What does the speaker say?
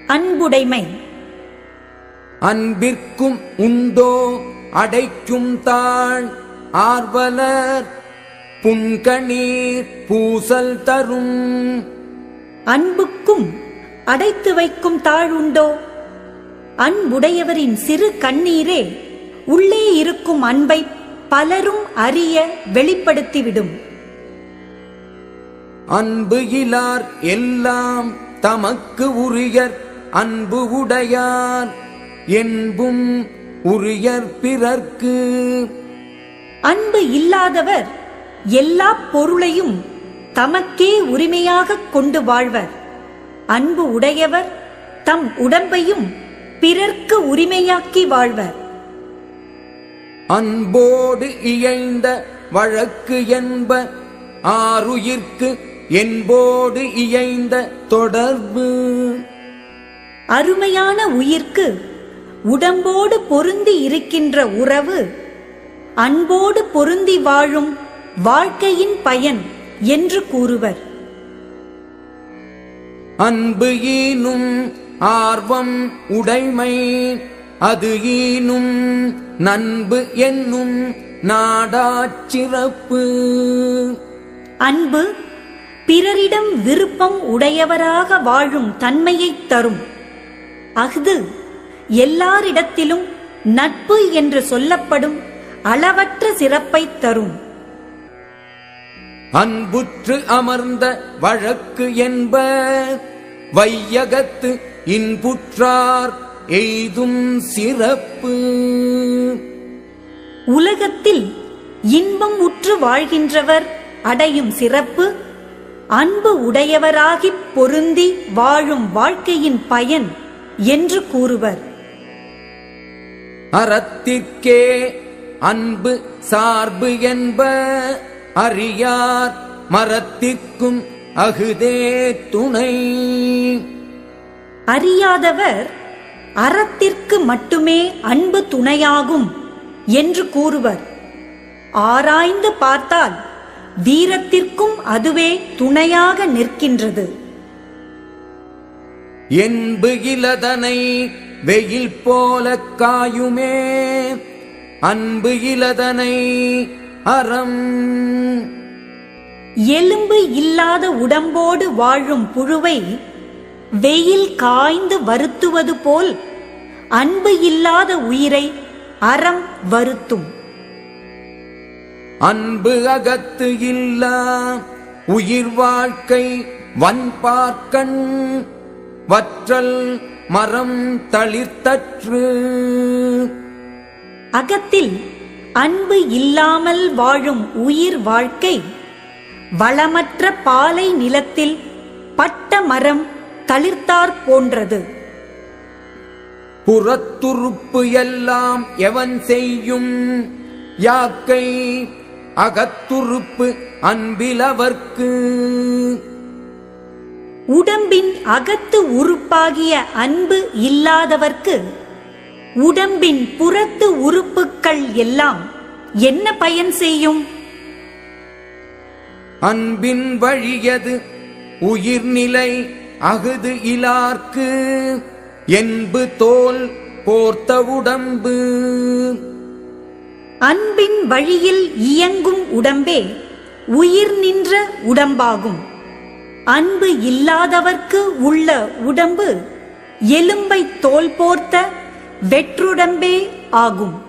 அன்புடைமை. அன்பிற்கும் உண்டோ அடைக்கும் தாழ் ஆர்வலர் புன்கணீர் பூசல் தரும். அன்புக்கும் அடைத்து வைக்கும் தாழுண்டோ? அன்புடையவரின் சிறு கண்ணீரே உள்ளே இருக்கும் அன்பை பலரும் அறிய வெளிப்படுத்திவிடும். அன்பு இலார் எல்லாம் தமக்கு உரியர் அன்பு உடையார் என்பும் உரியர் பிறர்க்கு. அன்பு இல்லாதவர் எல்லா பொருளையும் தமக்கே உரிமையாக கொண்டு வாழ்வர். அன்பு உடையவர் தம் உடம்பையும் பிறர்க்கு உரிமையாக்கி வாழ்வர். அன்போடு இயைந்த வழக்கு என்ப ஆருயிர்க்கு என்போடு இயைந்த தொடர்பு. அருமையான உயிர்க்கு உடம்போடு பொருந்தி இருக்கின்ற உறவு அன்போடு பொருந்தி வாழும் வாழ்க்கையின் பயன் என்று கூறுவர். அன்பு ஈனும் ஆர்வம் உடைமை அது ஈனும் நண்பு என்னும் நாடாச் சிறப்பு. அன்பு பிறரிடம் விருப்பம் உடையவராக வாழும் தன்மையைத் தரும். அஃது எல்லாரிடத்திலும் நட்பு என்று சொல்லப்படும் அளவற்ற சிறப்பைத் தரும். அன்புற்று அமர்ந்த வழக்கு என்ப வையகத்து இன்புற்றார் எய்தும் சிறப்பு. உலகத்தில் இன்பம் உற்று வாழ்கின்றவர் அடையும் சிறப்பு அன்பு உடையவராகிப் பொருந்தி வாழும் வாழ்க்கையின் பயன் என்று கூறுவர். அறத்திற்கே அன்பு சார்பு என்ப அறியார் மரத்திற்கும் அகுதே துணை. அறியாதவர் அறத்திற்கு மட்டுமே அன்பு துணையாகும் என்று கூறுவர். ஆராய்ந்து பார்த்தால் வீரத்திற்கும் அதுவே துணையாக நிற்கின்றது. என்பு இலதனை வெயில் போல காயுமே அன்பு இலதனை அறம். எலும்பு இல்லாத உடம்போடு வாழும் புழுவை வெயில் காய்ந்து வருத்துவது போல் அன்பு இல்லாத உயிரை அறம் வருத்தும். அன்பு அகத்து இல்லா உயிர் வாழ்க்கை வன்பார்க்கண் வற்றல் மரம் தளிர்த்தற்று. அகத்தில் அன்பு இல்லாமல் வாழும் உயிர் வாழ்க்கை வளமற்ற பாலை நிலத்தில் பட்ட மரம் தளிர்த்தாற் போன்றது. புறத்துறுப்பு எல்லாம் எவன் செய்யும் யாக்கை அகத்துறுப்பு அன்பிலவர்க்கு. உடம்பின் அகத்து உறுப்பாகிய அன்பு இல்லாதவர்க்கு உடம்பின் புறத்து உறுப்புக்கள் எல்லாம் என்ன பயன் செய்யும்? அன்பின் வழியது உயிர்நிலை அகுது இலார்க்கு என்பு தோல் போர்த்த உடம்பு. அன்பின் வழியில் இயங்கும் உடம்பே உயிர் நின்ற உடம்பாகும். அன்பு இல்லாதவர்க்கு உள்ள உடம்பு எலும்பை தோல் போர்த்த வெற்றுடம்பே ஆகும்.